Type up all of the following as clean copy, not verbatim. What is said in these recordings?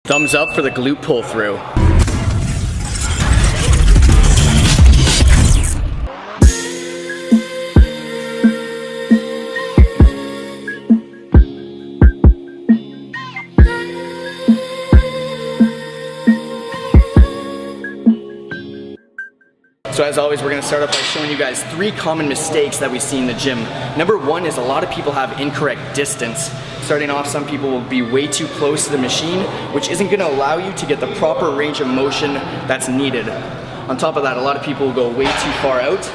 Thumbs up for the glute pull through. So as always, we're gonna start off by showing you guys 3 common mistakes that we see in the gym. Number 1 is a lot of people have incorrect distance. Starting off, some people will be way too close to the machine, which isn't gonna allow you to get the proper range of motion that's needed. On top of that, a lot of people will go way too far out.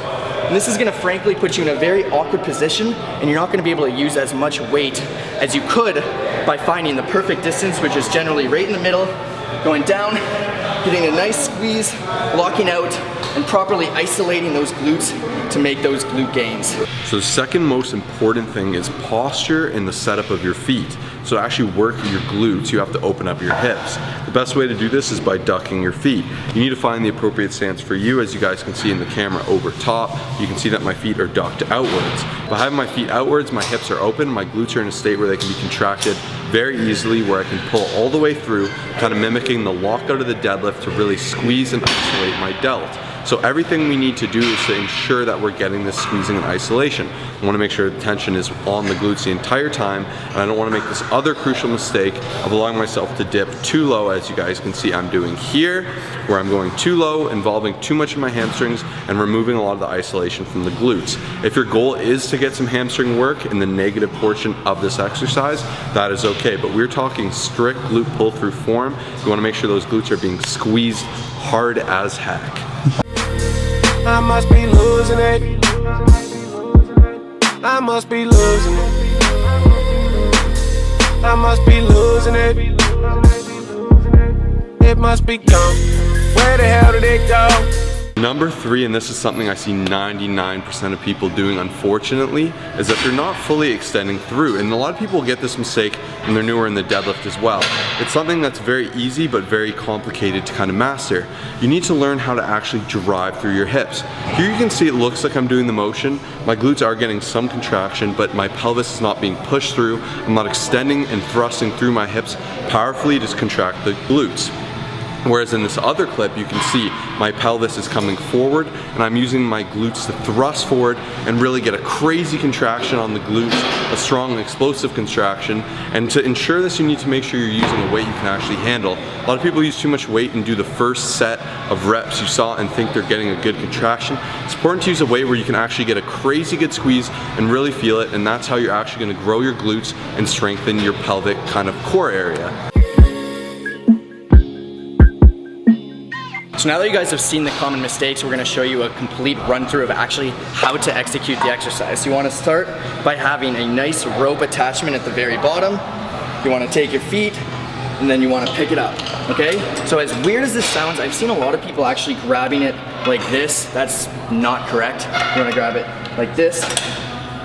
And this is gonna frankly put you in a very awkward position, and you're not gonna be able to use as much weight as you could by finding the perfect distance, which is generally right in the middle, going down, getting a nice squeeze, locking out, and properly isolating those glutes to make those glute gains. So the second most important thing is posture and the setup of your feet. So to actually work your glutes, you have to open up your hips. The best way to do this is by ducking your feet. You need to find the appropriate stance for you. As you guys can see in the camera over top, you can see that my feet are ducked outwards. By having my feet outwards, my hips are open, my glutes are in a state where they can be contracted very easily, where I can pull all the way through, kind of mimicking the lockout of the deadlift to really squeeze and isolate my delt. So everything we need to do is to ensure that we're getting this squeezing and isolation. I want to make sure the tension is on the glutes the entire time, and I don't want to make this other crucial mistake of allowing myself to dip too low, as you guys can see I'm doing here, where I'm going too low, involving too much of my hamstrings and removing a lot of the isolation from the glutes. If your goal is to get some hamstring work in the negative portion of this exercise, that is okay, but we're talking strict glute pull through form. You want to make sure those glutes are being squeezed hard as heck. I must be losing it. I must be losing it. I must be losing it. It must be gone. Where the hell did it go? Number 3, and this is something I see 99% of people doing, unfortunately, is that they're not fully extending through. And a lot of people get this mistake when they're newer in the deadlift as well. It's something that's very easy but very complicated to kind of master. You need to learn how to actually drive through your hips. Here you can see it looks like I'm doing the motion. My glutes are getting some contraction, but my pelvis is not being pushed through. I'm not extending and thrusting through my hips powerfully to contract the glutes. Whereas in this other clip, you can see my pelvis is coming forward and I'm using my glutes to thrust forward and really get a crazy contraction on the glutes, a strong explosive contraction. And to ensure this, you need to make sure you're using a weight you can actually handle. A lot of people use too much weight and do the first set of reps you saw and think they're getting a good contraction. It's important to use a weight where you can actually get a crazy good squeeze and really feel it, and that's how you're actually gonna grow your glutes and strengthen your pelvic kind of core area. So now that you guys have seen the common mistakes, we're gonna show you a complete run through of actually how to execute the exercise. So you wanna start by having a nice rope attachment at the very bottom. You wanna take your feet, and then you wanna pick it up, okay? So as weird as this sounds, I've seen a lot of people actually grabbing it like this. That's not correct. You wanna grab it like this,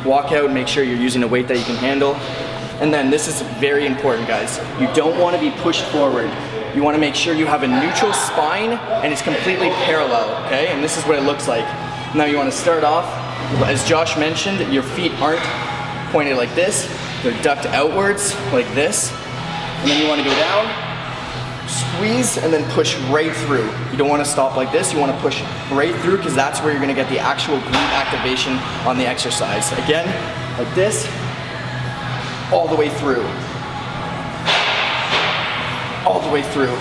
walk out, make sure you're using a weight that you can handle. And then this is very important, guys. You don't wanna be pushed forward. You want to make sure you have a neutral spine and it's completely parallel, okay? And this is what it looks like. Now you want to start off, as Josh mentioned, your feet aren't pointed like this. They're ducked outwards like this. And then you want to go down, squeeze, and then push right through. You don't want to stop like this. You want to push right through, because that's where you're going to get the actual glute activation on the exercise. Again, like this, all the way through. All the way through.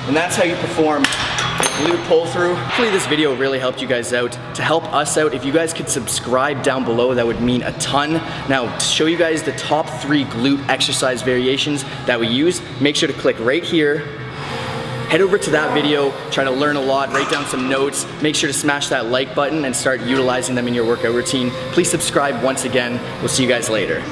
And that's how you perform a glute pull through. Hopefully this video really helped you guys out. To help us out, if you guys could subscribe down below, that would mean a ton. Now, to show you guys the top 3 glute exercise variations that we use, make sure to click right here. Head over to that video, try to learn a lot, write down some notes, make sure to smash that like button and start utilizing them in your workout routine. Please subscribe once again. We'll see you guys later.